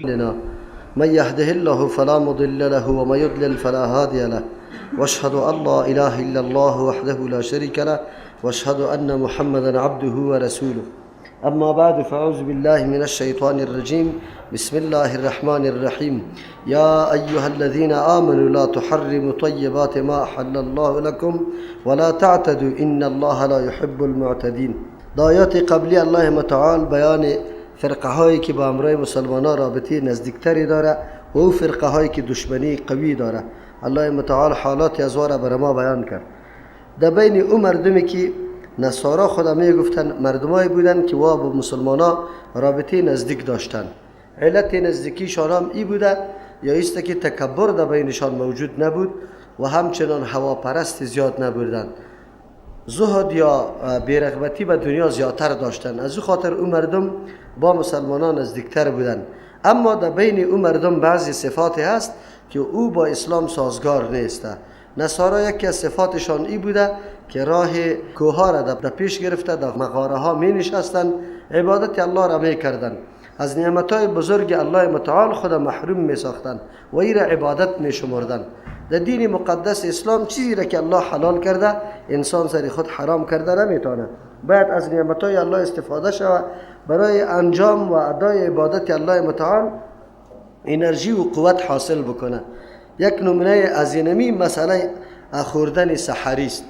لنا من يهده الله فلا مضل له ومن يضلل فلا هادي له واشهد ان لا اله الا الله وحده لا شريك له واشهد ان محمدا عبده ورسوله اما بعد فاعوذ بالله من الشيطان الرجيم بسم الله الرحمن الرحيم يا ايها الذين امنوا لا تحرموا طيبات ما احل الله لكم ولا تعتدوا ان الله لا يحب المعتدين. آیات قبلی الله متعال بیان فرقه هایی که با امرای مسلمانان رابطه نزدیکتری داره و او فرقه هایی که دشمنی قوی داره. الله متعال حالات از واره بر ما بیان کرد. در بین او مردمی که نصارا خود می گفتن مردمایی بودن که با مسلمانان رابطه نزدیک داشتن. علت نزدیکیشان هم ای بوده یا ایست که تکبر در بینشان موجود نبود و همچنان هواپرست زیاد نبودند. زهد یا بیرغبتی به دنیا زیادتر داشتن. از او خاطر او مردم با مسلمانان نزدیکتر بودن. اما در بین او مردم بعضی صفاتی هست که او با اسلام سازگار نیست. نصارا یکی از صفاتشان ای بوده که راه کوها را در پیش گرفته در مغاره ها می نشستن، عبادت الله را می کردن، از نعمتهای بزرگ الله متعال خود محروم می ساختن و ای را عبادت می شمردن. در دین مقدس اسلام چیزی را که الله حلال کرده انسان سر خود حرام کرده نمیتونه. باید از نعمتهای الله استفاده شود برای انجام و ادای عبادت الله متعال انرژی و قوت حاصل بکنه. یک نمونه از اینمی مسئله خوردن سحری است.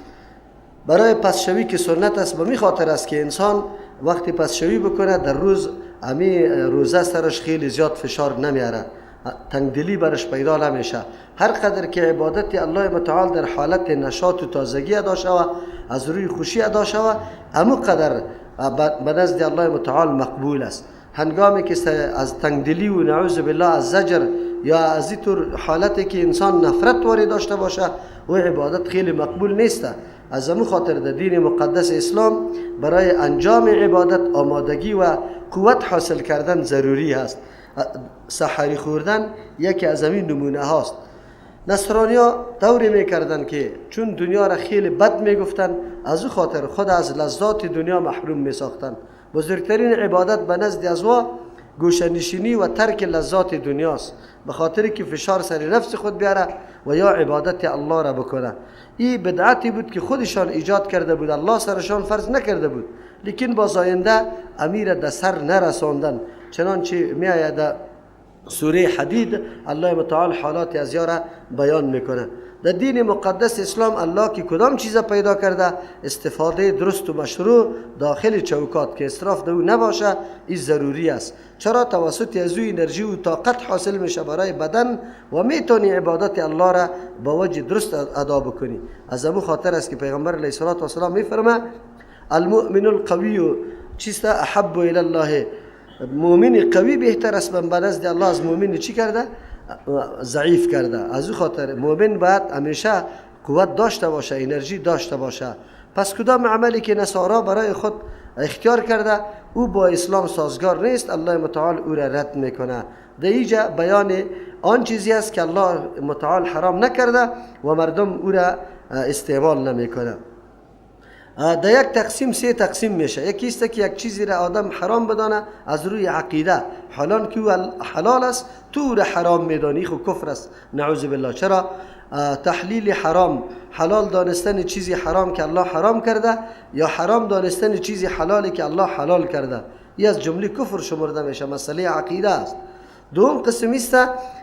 برای پسشوی که سنت است به می خاطر است که انسان وقتی پسشوی بکنه در روز روزه سرش خیلی زیاد فشار نمیاره، تنگدلی برش پیدا نمیشه. هر قدر که عبادت الله متعال در حالت نشاط و تازگی ادا شود، از روی خوشی ادا شود، امو قدر به نزد الله متعال مقبول است. هنگامی که از تنگدلی و نعوذ بالله از زجر یا از این طور حالتی که انسان نفرت وارد داشته باشه و عبادت خیلی مقبول نیست. از امو خاطر در دین مقدس اسلام برای انجام عبادت آمادگی و قوت حاصل کردن ضروری است. سحری خوردن یکی از همین نمونه هاست. نصرانی‌ها طوری میکردن که چون دنیا را خیلی بد میگفتن از او خاطر خود از لذات دنیا محروم میساختن. بزرگترین عبادت به نزد ازوا گوشه‌نشینی و ترک لذات دنیاست، به خاطر که فشار سر نفس خود بیاره و یا عبادت الله را بکنه. این بدعتی بود که خودشان ایجاد کرده بود، الله سرشان فرض نکرده بود، لیکن با زاینده امیر در سر نرساندن. چنانچه می آید سوره حدید الله متعال حالات از یاره بیان میکنه. در دین مقدس اسلام الله که کدام چیز پیدا کرده استفاده درست و مشروع داخل چوکات که اسراف در او نباشه این ضروری است. چرا توسط از او انرژی و طاقت حاصل میشه برای بدن و میتونی عبادت الله را با وجه درست ادا بکنی. از امو خاطر است که پیغمبر علیه الصلاة والسلام میفرمه المؤمن القوی چیست احب الی الله، مؤمن قوی بهتر است به نزد الله از مؤمن چی کرده؟ ضعیف کرده. از او خاطر مؤمن باید همیشه قوت داشته باشه، انرژی داشته باشه. پس کدام عملی که نصارا برای خود اختیار کرده او با اسلام سازگار نیست، الله متعال او را رد میکنه. در اینجا بیان آن چیزی است که الله متعال حرام نکرده و مردم او را استعمال نمیکنه. در یک تقسیم سه تقسیم میشه. یکی است که یک چیزی را آدم حرام بدانه از روی عقیده، حالان که حلال است تو را حرام میدانی، خو کفر است نعوذ بالله. چرا؟ تحلیل حرام، حلال دانستن چیزی حرام که الله حرام کرده یا حرام دانستن چیزی حلالی که الله حلال کرده، این از جمله کفر شمرده میشه. مسئله عقیده است. دوم قسم است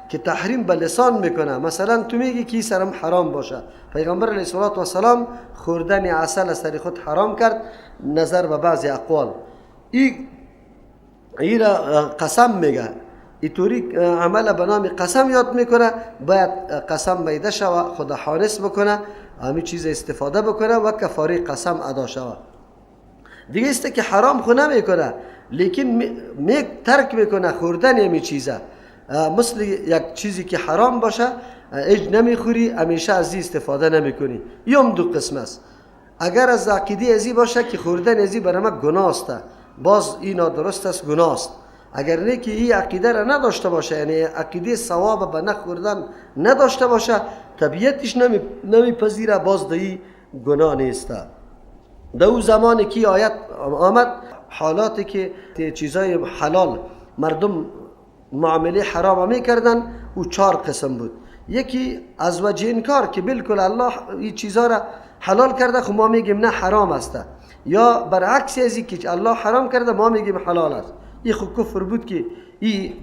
که تحریم به لسان میکنه. مثلا تو میگی که سرم حرام باشه. پیغمبر علیه الصلاة والسلام خوردن عسل از سر خود حرام کرد نظر به بعضی اقوال. این را قسم میگه، اینطوری عمل به نام قسم یاد میکنه. باید قسم میده شود، خود حانس بکنه، همین چیز استفاده بکنه و کفاره قسم ادا شود. دیگه است که حرام خو نمیکنه لیکن ترک میکنه خوردن همین چیزه. مثل یک چیزی که حرام باشه اج نمیخوری، همیشه از این استفاده نمیکنی. یم دو قسم است. اگر از عقیده ازی باشه که خوردن ازی برای ما گناه است، باز این نادرست است، گناه است. اگر نه که این عقیده را نداشته باشه، یعنی عقیده ثواب به نخوردن نداشته باشه، طبیعتش نمیپذیره، باز دی گناه نیست. در اون زمانی که آیت آمد، حالاتی که چیزای حلال مردم معامله حرام میکردن او 4 قسم بود. یکی از وجه انکار که بالکل الله این چیزا را حلال کرده خب ما میگیم نه حرام است، یا برعکس از این که الله حرام کرده ما میگیم حلال است. این خود کفر بود که این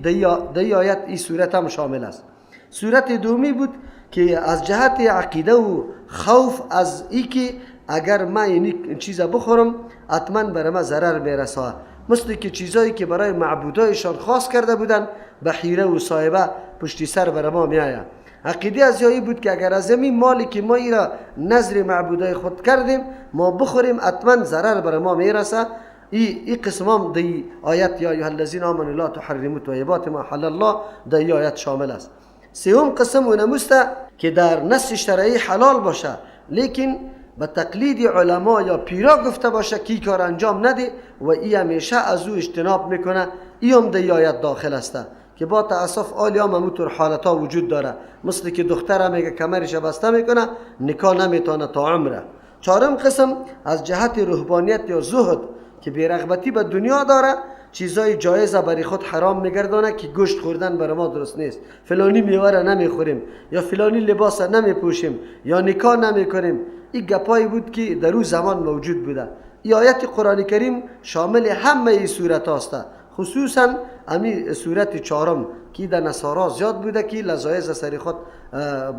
دی آیت این صورت هم شامل است. صورت دومی بود که از جهت عقیده و خوف از ای که اگر من این چیزا بخورم حتما بر من ضرر میرسه، مثل که چیزایی که برای معبودایشان خاص کرده بودن بحیره و صایبه پشتی سر بر ما میآید. عقیده از یایی بود که اگر از این مالی که ما ای را نظر معبودای خود کردیم ما بخوریم حتما ضرر بر ما میرسه. این قسم هم دی آیت یا ایها الذین آمنوا لا تحرموا طیبات ما حل الله دی آیت شامل است. سوم قسم اونموست که در نص شرعی حلال باشه لیکن به تقلید علما یا پیرا گفته باشه کی کار انجام نده و ای همیشه از او اجتناب میکنه. ای هم دی آیت داخل است که با تاسف آلیام همونطور حالتا وجود داره، مثل که دختر میگه کمرش بسته میکنه نکاح نمیتونه تا عمره. چهارم قسم از جهت روحانیت یا زهد که بی‌رغبتی به دنیا داره چیزای جایزه برای خود حرام میگردانه که گوشت خوردن برای ما درست نیست، فلانی میوه را نمیخوریم یا فلانی لباس نمیپوشیم یا نکاح نمیکنیم. این گپایی بود که در اون زمان موجود بوده. این آیت قرآن کریم شامل همه این صورت است، خصوصا امی صورت 4 که در نصارا زیاد بوده که لذایز سری خود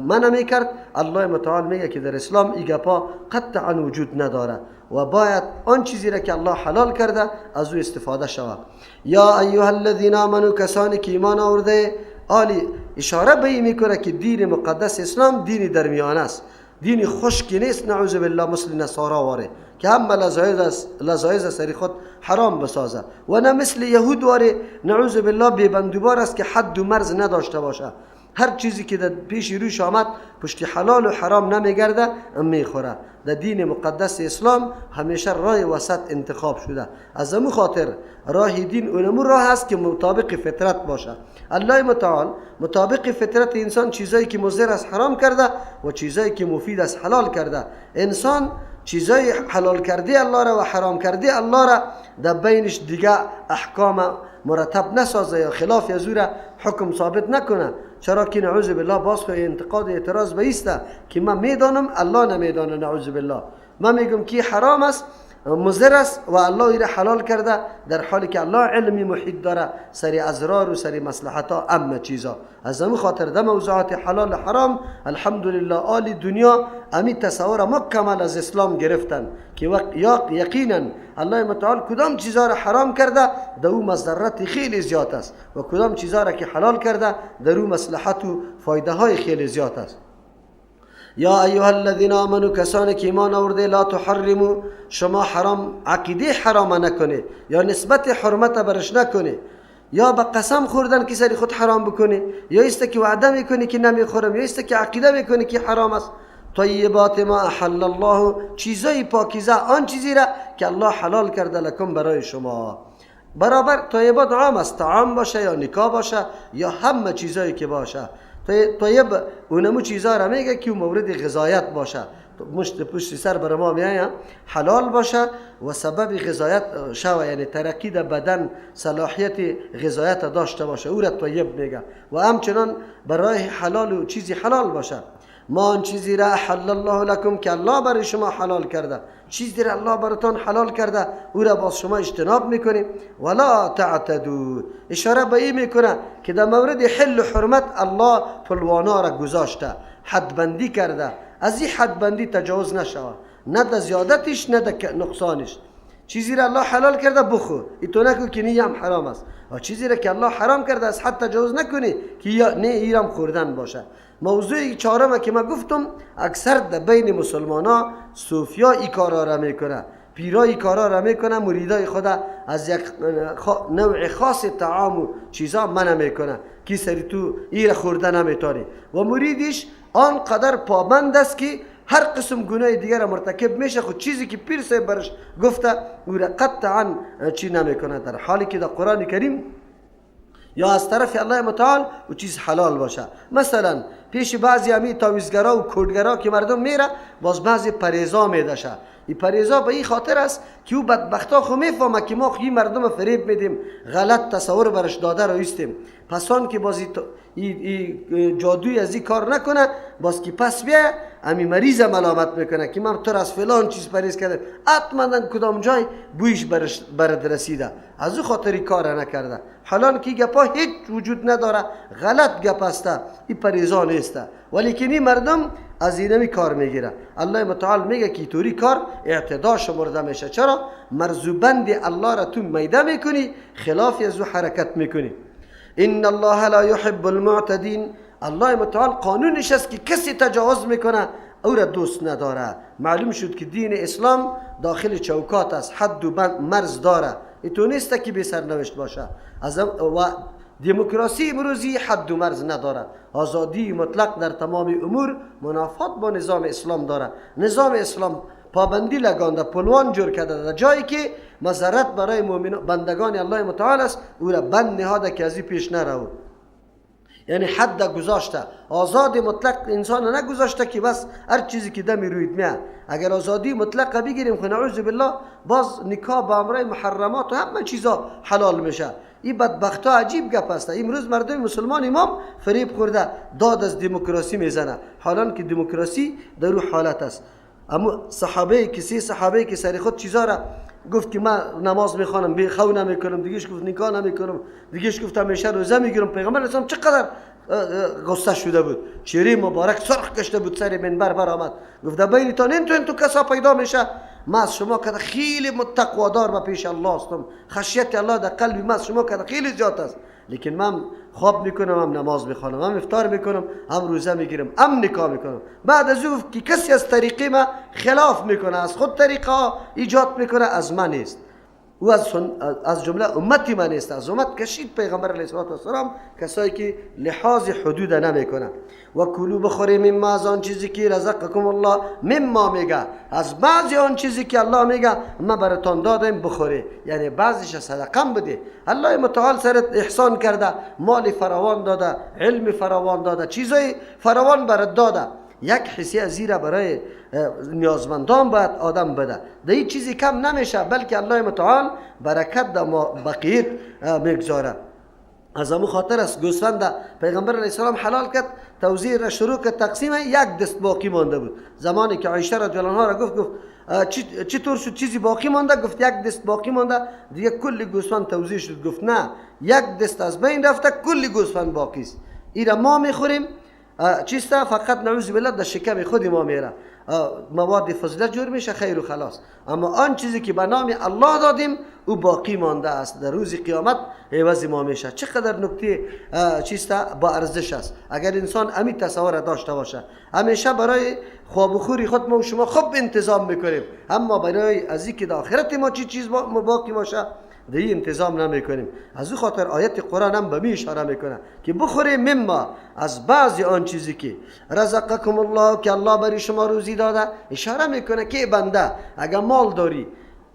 منع میکرد. الله متعال میگه که در اسلام این گپا قطعا وجود نداره و باید آن چیزی را که الله حلال کرده از او استفاده شود. یا ایها الذین آمنوا، کسانی که ایمان آورده. آلی اشاره به این میکنه که دین مقدس اسلام دین درمیانه است، دین خشکی نیست نعوذ بالله مثل نصارا واره که هم لذایز سری خود حرام بسازه، و نه مثل یهود واره نعوذ بالله بیبندوبار است که حد و مرز نداشته باشه. هر چیزی که در پیش روش آمد پشت حلال و حرام نمیگرده میخوره. در دین مقدس اسلام همیشه راه وسط انتخاب شده. از همون خاطر راه دین اونمون راه هست که مطابق فطرت باشه. الله متعال مطابق فطرت انسان چیزایی که مضر است حرام کرده و چیزایی که مفید است حلال کرده. انسان چیزای حلال کرده الله را و حرام کرده الله را در بینش دیگه احکام مرتب نسازه یا خلاف از او را حکم ثابت نکنه. چرا که نعوذ بالله باز خود انتقاد اعتراض بیسته که من میدانم الله نمیدانه. نعوذ بالله من میگم که حرام است مضر است و الله ایره حلال کرده، در حالی که الله علمی محیط داره سری ازرار و سری مصلحت ها اما چیزا. از همون خاطر در موضوعات حلال حرام الحمدلله آل دنیا امی تصور مکمل از اسلام گرفتن که یقینا الله متعال کدام چیزا را حرام کرده در او مضرت خیلی زیاد است و کدام چیزا را که حلال کرده در او مصلحت و فایده های خیلی زیاد است. یا ایها الذین آمنوا، کسانی که ایمان آورده، لا تحرموا، شما حرام عقیده حرام نکنه یا نسبت حرمت برش نکنه، یا به قسم خوردن که سری خود حرام بکنه، یا است که وعده میکنه که نمیخورم، یا است که عقیده میکنه که حرام است. طیبات ما احل الله، چیزای پاکیزه، آن چیزی را که الله حلال کرده لکم برای شما. برابر طیبات عام است، طعام باشه یا نکاح باشه یا همه چیزایی که باشه. طیب اونمو چیزا را میگه که مورد غذایت باشه، مشت پشت سر بر ما میایه حلال باشه و سبب غذایت شوه، یعنی ترقی در بدن صلاحیت غذایت داشته باشه، او را طیب میگه. و همچنان برای حلال و چیزی حلال باشه. ما آن چیزی را حل الله لکم که الله برای شما حلال کرده، چیزی را الله براتون حلال کرده او را باز شما اجتناب میکنیم. ولا تعتدوا، اشاره به این میکنه که در مورد حل و حرمت الله پلوانا را گذاشته، حد بندی کرده، از این حد بندی تجاوز نشوه، نه در زیادتش نه در نقصانش. چیزی را الله حلال کرده بخو، ای تو نکو که نیم حرام است، و چیزی را که الله حرام کرده از حد تجاوز نکنی که نه ایرم خوردن باشه. موضوع چهارم که من گفتم اکثر در بین مسلمان ها صوفیا ای کارا را میکنه، پیرا ای کارا را میکنه، مریدای خدا از یک نوع خاص طعام و چیزا منع میکنه که سری تو ای خوردن نمیتونی، و مریدش آنقدر پابند است که هر قسم گناه دیگر را مرتکب میشه، خود چیزی که پیر صاحب برش گفته او را قطعا چی نمیکنه، در حالی که در قرآن کریم یا از طرف الله متعال و چیز حلال باشه. مثلا پیش بعضی همی تاویزگرا و کودگرا که مردم میره، باز بعضی پریزا میدشه این پریزا به این خاطر است که او بدبختا خو میفهمه که ما خو این مردم فریب میدیم، غلط تصور برش داده رو ایستیم. پس آن که باز جادوی از این کار نکنه، باز که پس بیا امی مریض ملامت میکنه که من تو از فلان چیز پریز کردم، حتما کدام جای بویش برد رسیده، از او خاطری کار نکرده. حالا که گپا هیچ وجود نداره، غلط گپ است، این پریزا نیست، ولی که این مردم از اینمی کار میگیره. الله متعال میگه که طوری کار اعتدا شمرده میشه. چرا؟ مرزوبند الله را تو میده میکنی، خلاف از او حرکت میکنی. ان الله لا يحب المعتدین. الله متعال قانونش است که کسی تجاوز میکنه او را دوست نداره. معلوم شد که دین اسلام داخل چوکات است، حد و مرز داره، اینطور نیست که بی سرنوشت باشه. و دموکراسی امروزی حد و مرز نداره، آزادی مطلق در تمام امور منافات با نظام اسلام داره. نظام اسلام پابندی لگانده، پلوان جور کرده، در جایی که مضرت برای بندگان الله متعال است او را بند نهاده که از این پیش نرو. یعنی حد گذاشته، آزاد مطلق انسان نگذاشته که بس هر چیزی که دمی روید میاد. اگر آزادی مطلق بگیریم خو نعوذ بالله، باز نکاح با امرای محرمات و همه چیزا حلال میشه. این بدبختا عجیب گپ است. امروز مردم مسلمان امام فریب خورده، داد از دموکراسی میزنه، حالا که دموکراسی در رو حالت است. اما صحابه که سر خود چیزا را گفت که من نماز میخوانم، خو نمیکنم، دیگهش گفت نکاح نمیکنم، دیگهش گفت همیشه روزه میگیرم. پیغمبر اسلام چقدر غصه شده بود، چهره مبارک سرخ کشته بود، سر منبر برآمد گفت بین تا این تو کسا پیدا میشه، ما از شما که خیلی متقوادار به پیش الله هستم، خشیت الله در قلب ما از شما که خیلی زیاد است، لیکن من خواب میکنم، هم نماز میخوانم، هم افطار میکنم، هم روزه میگیرم، هم نکاح میکنم. بعد از او که کسی از طریقه ما خلاف میکنه، از خود طریقه ایجاد میکنه، از من نیست، او از جمله امتی من نیست. از امت کشید پیغمبر علیه السلام کسایی که لحاظ حدود نمیکنه. و کلوا بخوریم مما، از آن چیزی که رزقکم الله، مما میگه از بعضی آن چیزی که الله میگه ما براتون دادیم بخوری، یعنی بعضیش صدقه بده. الله متعال سرت احسان کرده، مال فراوان داده، علم فراوان داده، چیزای فراوان برات داده، یک حصه از زیرا برای نیازمندان باید آدم بده. در این چیزی کم نمیشه، بلکه الله متعال برکت در بقیت میگذاره. از همون خاطر است گوسفند پیغمبر علیه السلام حلال کرد، توزیع را شروع کرد، تقسیم یک دست باقی مانده بود. زمانی که عایشه رضی الله عنها را گفت چطور شد چیزی باقی مانده؟ گفت یک دست باقی مانده، دیگه کلی گوسفند توزیع شد. گفت نه، یک دست از بین رفته، کلی گوسفند باقی است، این را ما میخوریم، چیستا فقط نعوذ بالله در شکم خود ما میره، مواد فضله جور میشه، خیر و خلاص. اما آن چیزی که به نام الله دادیم او باقی مانده است، در روز قیامت عوض ما میشه. چقدر نکته چیستا با ارزش است اگر انسان امی تصور داشته باشه. همیشه برای خواب و خوری خود ما و شما خوب انتظام میکنیم، اما برای از اینکه در آخرت ما چیز باقی باشه دیگه انتظام نمیکنیم. از او خاطر آیت قرآن هم به می اشاره میکنه که بخوره مما، از بعضی آن چیزی که رزقکم الله، که الله برای شما روزی داده. اشاره میکنه که بنده اگر مال داری،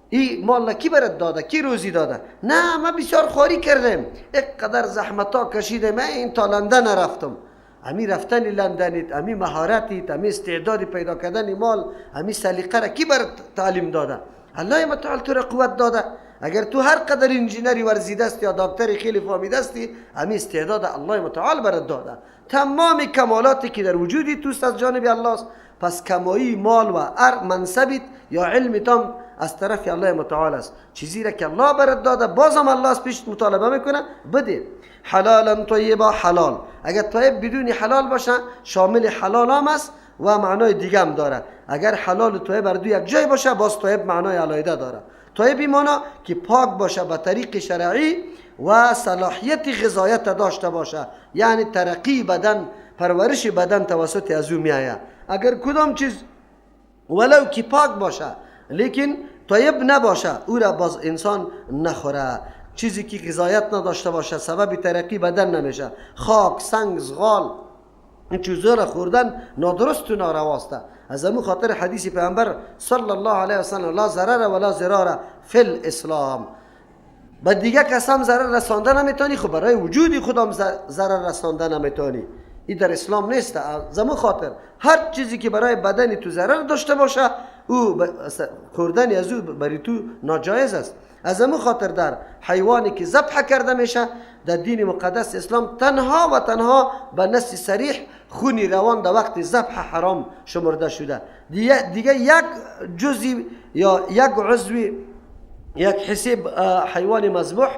این مال کی برات داده؟ کی روزی داده؟ نه، ما بسیار خواری کردیم، یک قدر زحمتا کشیدم، من این تا لندن رفتم. امی رفتن لندنیت، امی مهارتیت، امی استعدادی پیدا کردن مال، امی سلیقه را کی برات تعلیم داده؟ الله متعال تو را قوت داده. اگر تو هر قدر انجینری ورزیده است یا دکتری خیلی فهمیده استی، امی استعداد الله متعال برات داده. تمام کمالاتی که در وجودی توست از جانب الله است. پس کمایی مال و منصبیت یا علمتان از طرف الله متعال است. چیزی را که الله برات داده بازم الله از پیش مطالبه میکنه بده. حلالا طیبا، حلال اگر طیب بدون حلال باشه شامل حلال هم است و معنای دیگه هم داره. اگر حلال و طیب بر دو یک جای باشه باز طیب معنای علیحده داره. طیب معنی که پاک باشه به طریق شرعی و صلاحیت غذایت داشته باشه، یعنی ترقی بدن، پرورش بدن توسط از او میآید. اگر کدام چیز ولو که پاک باشه لیکن طیب نباشه او را باز انسان نخوره. چیزی که غذایت نداشته باشه سبب ترقی بدن نمیشه. خاک، سنگ، زغال، این چیزا را خوردن نادرست و نارواست. از همون خاطر حدیث پیامبر صلی الله علیه و سلم لا ضرر ولا ضرار فی الاسلام، به دیگه کس هم ضرر رسانده نمیتونی، خب برای وجودی خودم ضرر رسانده نمیتونی. این در اسلام نیست. از همون خاطر هر چیزی که برای بدن تو ضرر داشته باشه او خوردن از او برای تو ناجایز است. از همون خاطر در حیوانی که ذبح کرده میشه در دین مقدس اسلام تنها و تنها به نص صریح خونی روان در وقت ذبح حرام شمرده شده. دیگه یک جزئی یا یک عضوی یک حساب حیوان مذبوح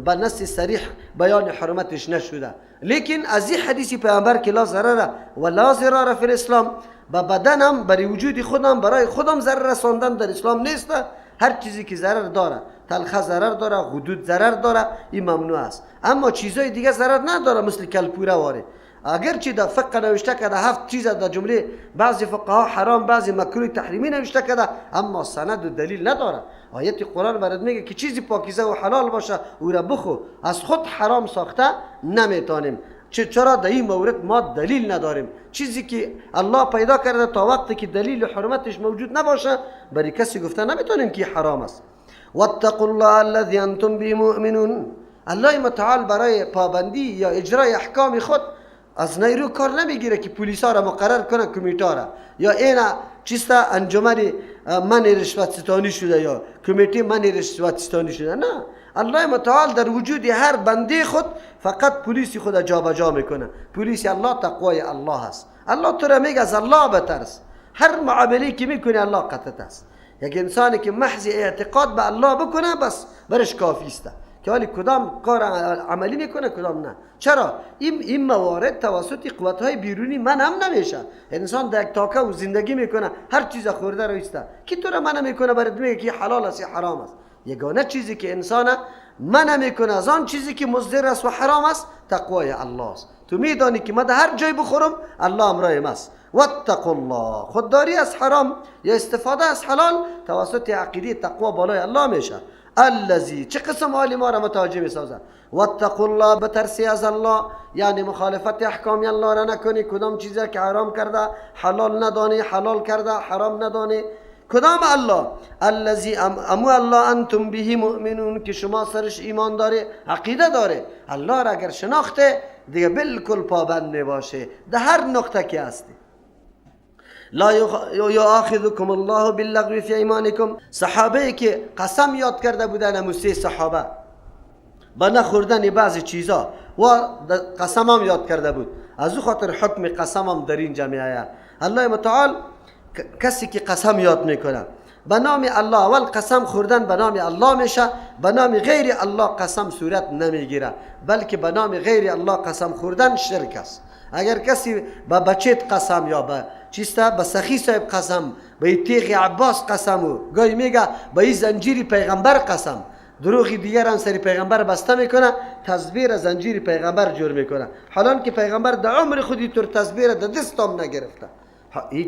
به نص صریح بیان حرمتش نشده. لیکن از این حدیثی پیامبر که لا ضرر و لا ضرار فی الاسلام، به بدنم برای وجود خودم برای خودم ضرر رساندن در اسلام نیست. هر چیزی که ضرر داره، تلخه ضرر داره، غدود ضرر داره، این ممنوع است. اما چیزای دیگه ضرر نداره مثل کلپوره واره. اگرچه در فقه نوشته کرده 7 چیز در جمله بعضی فقها حرام بعضی مکروه تحریمی نوشته کرده، اما سند و دلیل نداره. آیت قرآن برات میگه که چیزی پاکیزه و حلال باشه او را بخو، از خود حرام ساخته نمیتونیم. چرا در این مورد ما دلیل نداریم؟ چیزی که الله پیدا کرده تا وقتی که دلیل حرمتش موجود نباشه برای کسی گفته نمیتونیم که حرام است. واتقوا الله الذي انتم به مؤمنون. الله متعال برای پابندی یا اجرای احکام خود از نیرو کار نمیگیره که پلیسا را مقرر کنه، کمیته را، یا اینا چیستا انجمن من رشوت ستانی شده یا کمیته من رشوت ستانی شده. نه، الله متعال در وجود هر بنده خود فقط پلیسی خود جابجا میکنه. پلیس الله تقوای الله است. الله تو را میگه از الله بترس. هر معامله که میکنه الله قطعت است. یک انسانی که محض اعتقاد به الله بکنه بس برش کافی است که ولی کدام کار عملی میکنه کدام نه. چرا؟ این موارد توسط قوت‌های بیرونی منع نمیشه. انسان در یک تاکه و زندگی میکنه، هر چیز خورده رو ایسته کی تو را منع میکنه برات میگه که حلال است یا حرام است. یگانه چیزی که انسان منع میکنه از آن چیزی که مضر است و حرام است تقوای الله است. تو میدانی که من در هر جای بخورم الله امرایم است. واتقوا الله. خودداری از حرام یا استفاده از حلال توسط عقیده تقوا بالای الله میشه. الذی، چه قسم حالی ما را متوجه میسازد؟ واتقوا الله، بترسی از الله، یعنی مخالفت احکام الله را نکنی. کدام چیزی که حرام کرده حلال ندانی، حلال کرده حرام ندانی. کدام الله؟ الذی، امو الله انتم به مؤمنون، که شما سرش ایمان داره، عقیده داره. الله را اگر شناخته دیگه بالکل پابند نباشه در هر نقطه که هستی. لا یؤاخذکم الله باللغو فی ایمانکم. صحابه که قسم یاد کرده بودن، موسی صحابه با نخوردن بعضی چیزا و قسم هم یاد کرده بود، از او خاطر حکم قسم هم در این جمعه. الله متعال کسی که قسم یاد میکنه به نام الله، اول قسم خوردن به نام الله میشه، به نام غیر الله قسم صورت نمیگیره، بلکه به نام غیر الله قسم خوردن شرک است. اگر کسی با بچت قسم یا با چیستا به سخی صاحب قسم، به تیغ عباس قسم و گاهی میگه به این زنجیر پیغمبر قسم، دروغی دیگر هم سری پیغمبر بسته میکنه، تزویر زنجیر پیغمبر جور میکنه، حالان که پیغمبر در عمر خودی طور تزویر در دستم نگرفته.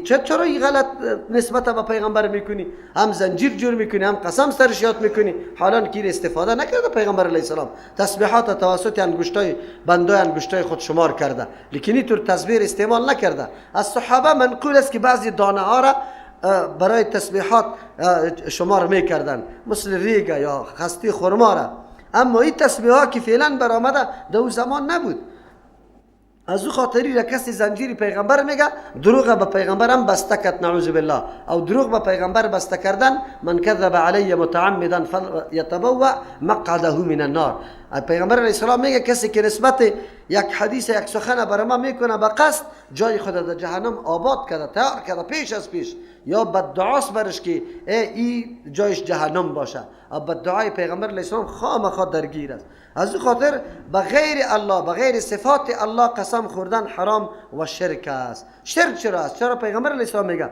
چرا این غلط نسبت به پیغمبر میکنی؟ هم زنجیر جور میکنی، هم قسم سرش یاد میکنی، حالان که استفاده نکرده پیغمبر علیه السلام. تسبیحات توسط انگشتای بندای انگشتای خود شمار کرده، لیکن این طور تزویر استعمال نکرده. از صحابه منقول است که بعضی دانه ها را برای تسبیحات شمار میکردن، مثل ریگه یا خستی خرما را. اما این تسبیحات که فعلا برآمده در اون زمان نبود. از او خاطری را کسی زنجیر پیغمبر میگه، دروغ به پیغمبر هم بسته کرد، نعوذ بالله. او دروغ به پیغمبر بسته کردن، من کذب علی متعمدا فلیتبوأ مقعده من النار. پیغمبر علیه السلام میگه کسی که نسبت یک حدیث یک سخن بر ما میکنه به قصد، جای خود در جهنم آباد کرده، تیار کرده پیش از پیش، یا بدعاست برش که ای جایش جهنم باشه. و بدعای پیغمبر علیه السلام خامخا درگیر است. از این خاطر به غیر الله، به غیر صفات الله قسم خوردن حرام و شرک است. شرک چرا است؟ چرا پیغمبر علیه السلام میگه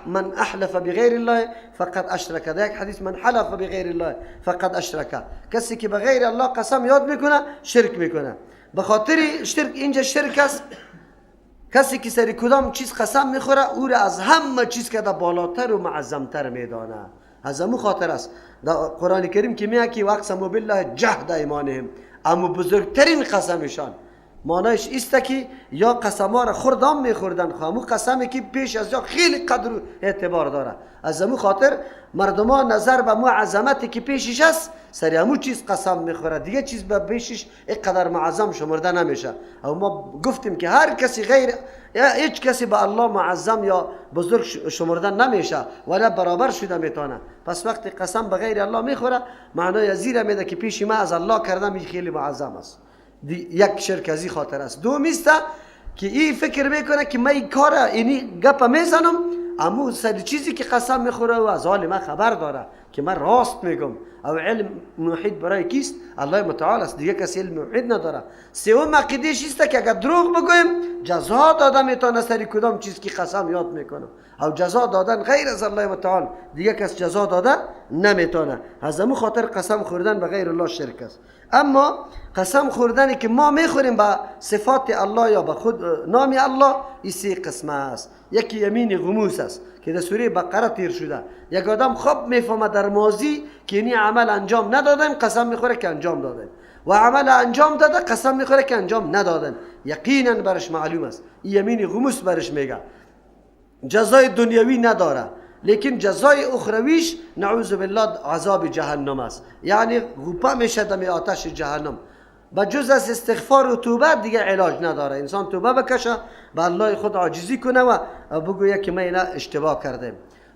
من احلف بغیر الله فقد اشرک. در یک حدیث من حلف بغیر الله فقد اشرک. کسی که به غیر الله قسم یاد میکنه شرک میکنه. به خاطر شرک اینجا شرک است. کسی که سری کدام چیز قسم میخوره او را از همه چیز که بالاتر و معظمتر میدانه. از همون خاطر است در قرآن کریم که میگه که واقسموا بالله جهد ایمانهم، اما بزرگترین قسمشان معنایش است که یا قسما را خوردام میخوردن، همون قسمی که پیش از یا خیلی قدر و اعتبار داره. از همون خاطر مردمان نظر به مو عظمتی که پیشش است سری همون چیز قسم میخوره، دیگه چیز به پیشش اینقدر معظم شمرده نمیشه. او ما گفتیم که هر کسی غیر هیچ کسی به الله معظم یا بزرگ شمردن نمیشه ولی برابر شده میتونه. پس وقتی قسم به غیر الله میخوره معنای زیره میده که پیش ما از الله کردم این خیلی معظم است. یک شرک از این خاطر است. دومیسته که این فکر میکنه که من این کار اینی گپ میزنم امو سر چیزی که قسم میخوره و از حال من خبر داره که من راست میگم. او علم محیط برای کیست؟ الله متعال است، دیگه کسی علم محیط نداره. سوم عقیدهش است که اگر دروغ بگویم جزا داده میتونه سر کدام چیز که قسم یاد میکنم، او جزا دادن غیر از الله متعال دیگه کس جزا داده نمیتونه. از همون خاطر قسم خوردن به غیر الله شرک است. اما قسم خوردنی که ما میخوریم به صفات الله یا به خود نام الله این سه قسم است. یکی یمین غموس است که در سوره بقره تیر شده. یک آدم خوب میفهمه در ماضی که این عمل انجام ندادم قسم میخوره که انجام دادم و عمل انجام داده قسم میخوره که انجام ندادم، یقینا برش معلوم است. یمین غموس برش میگه جزای دنیوی نداره لیکن جزای اخرویش نعوذ بالله عذاب جهنم است، یعنی غوپه میشه دم آتش جهنم. با جز از استغفار و توبه دیگه علاج نداره. انسان توبه بکشه به الله خود عاجزی کنه و بگویه که من اینا اشتباه کردم.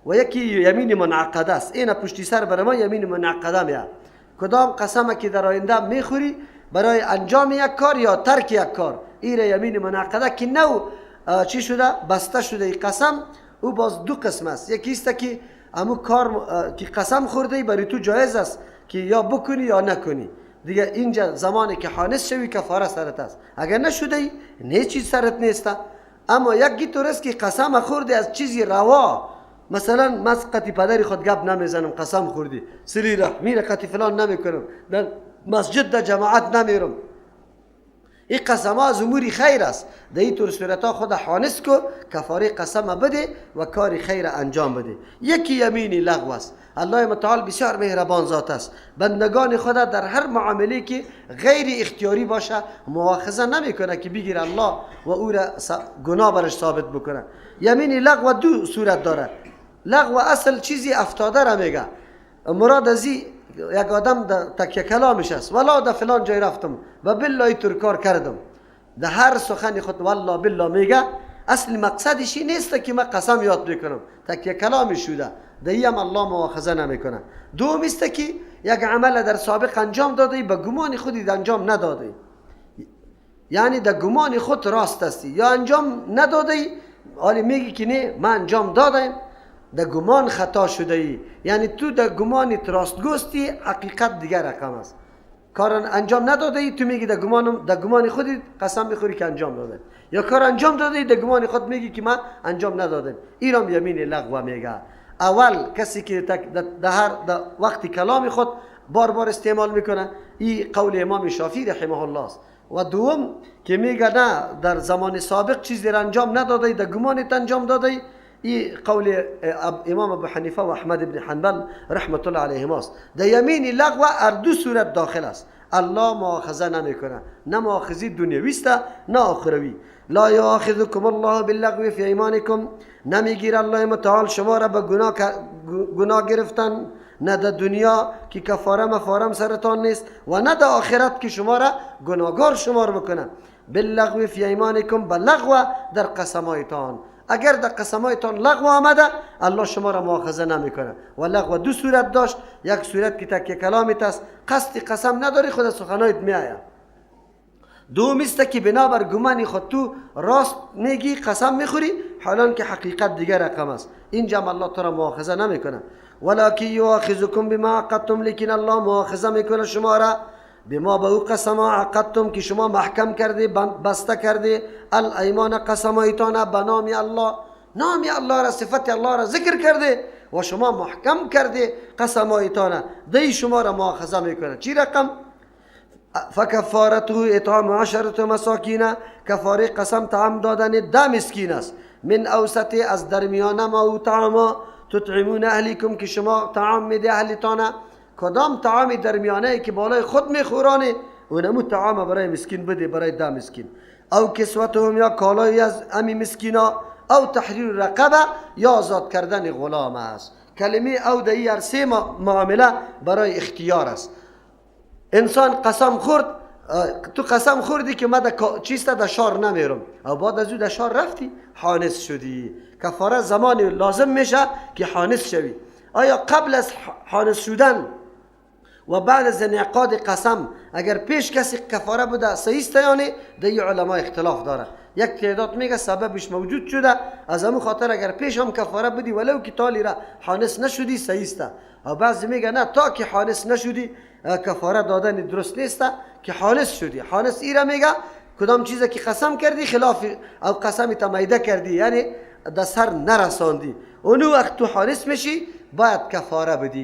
و یکی یمین منعقده است، اینا پشتی سر برای ما یمین منعقده میاد. کدام قسمه که در آینده میخوری برای انجام یک کار یا ترک یک کار، این یمین منعقده که نو چی شده بسته شده. این قسم او باز دو قسم است. یکی است که همون کار که قسم خورده برای تو جایز است که یا بکنی یا نکنی، دیگه اینجا زمانی که حانس شوی کفاره سرت است، اگر نشده نه چیز سرت نیست. اما یکی طور است که قسم خورده از چیزی روا، مثلا مسقطی پدری خود گپ نمیزنم قسم خوردی سری رحمی رقتی فلان نمیکنم در مسجد در جماعت نمیرم، این قسم ها از اموری خیر است. در این طور صورت ها خود حانس کو کفاره قسم بده و کار خیر انجام بده. یکی یمینی لغو است. الله متعال بسیار مهربان ذات است، بندگان خدا در هر معامله که غیر اختیاری باشه مؤاخذه نمیکنه که بگیر الله و او را گناه برش ثابت بکنه. یمینی لغو دو صورت داره. لغو اصل چیزی افتاده را میگه، مراد از یک آدم تکیه کلامش است، والله در فلان جای رفتم و بالله طور کار کردم، در هر سخن خود والله بالله میگه، اصل مقصدش نیست که من قسم یاد بکنم، تکیه کلامش شده، دیم الله مؤاخذه نمیکنه. دوم است که یک عمل در سابق انجام داده به گمان خودی انجام نداده، یعنی در گمان خود راست هستی یا انجام نداده، حالی میگی که نه من انجام دادم، در گمان خطا شده ای، یعنی تو در گمانت راست گوستی، حقیقت دیگر رقم است. کار انجام نداده ای تو میگی در گمان خودی قسم میخوری که انجام داده، یا کار انجام داده ای در گمان خود میگی که من انجام ندادم. اینم یمین لغو میگه. اول کسی که در وقت کلام خود بار بار استعمال میکنه، این قول امام شافعی رحمه الله است. و دوم که میگه نه در زمان سابق چیزی را انجام نداده ای، در گمانت انجام داده ای، این قول امام ابو حنیفه و احمد بن حنبل رحمت الله علیهم است. در یمین لغو دو صورت داخل است. الله مؤاخذه نمیکنه، نه مؤاخذه دنیوی است نه اخروی. لا یؤاخذکم الله باللغو فی ایمانکم، نمیگیر الله متعال شما را به گناه گرفتن، نه در دنیا که کفاره مفارم سرتان نیست و نه در آخرت که شما را گناهگار شمار بکنه. باللغو فی ایمانکم، بلغو در قسمایتان، اگر در قسمایتان لغو آمده الله شما را مؤاخذه نمیکنه. و لغو دو صورت داشت، یک صورت که تکیه کلامت است، قصد قسم نداری خود سخنایت میآید. دوم است که بنابر گمان خود تو راست میگی قسم میخوری حالان که حقیقت دیگر رقم است، اینجا الله تو را مؤاخذه نمیکنه. ولکن یؤاخذکم بما عقدتم، لیکن الله مؤاخذه میکنه شما را بما به او قسم عقدتم که شما محکم کرده بسته کرده، الایمان قسمایتان به نام الله، نام الله را صفت الله را ذکر کرده و شما محکم کرده قسمایتان، دی شما را مؤاخذه میکنه. چی رقم؟ فکفارته اطعام 10 مساکین، کفاره قسم طعام دادن 10 مسکین است، من اوسط از درمیانه ما او طعام تطعمون اهلیکم که شما طعام میده اهلتان. کدام طعام درمیانه که بالای خود میخورانه اونمو طعام برای مسکین بده، برای 10 مسکین. او کسوتهم، یا کالایی از امی مسکینا، او تحریر رقبه، یا آزاد کردن غلام است. کلمه او در هر 3 معامله برای اختیار است. انسان قسم خورد، تو قسم خوردی که من چیسته در شار نمیرم، او بعد از او در شار رفتی حانس شدی، کفاره زمانی لازم میشه که حانس شوی. آیا قبل از حانس شدن و بعد از انعقاد قسم اگر پیش کسی کفاره بوده صحیح است یا نه؟ در علماء اختلاف داره. یک تعداد میگه سببش موجود شده، از همون خاطر اگر پیش هم کفاره بدی ولو که تالی را حانس نشدی صحیح است. و بعضی میگه نه، تا که حانس نشدی کفاره دادن درست نیست، که حانس شدی. حانس ایرا میگه کدام چیزی که قسم کردی خلاف او قسم تمیده کردی، یعنی در سر نرساندی، اونو وقت تو حانس میشی باید کفاره بدی.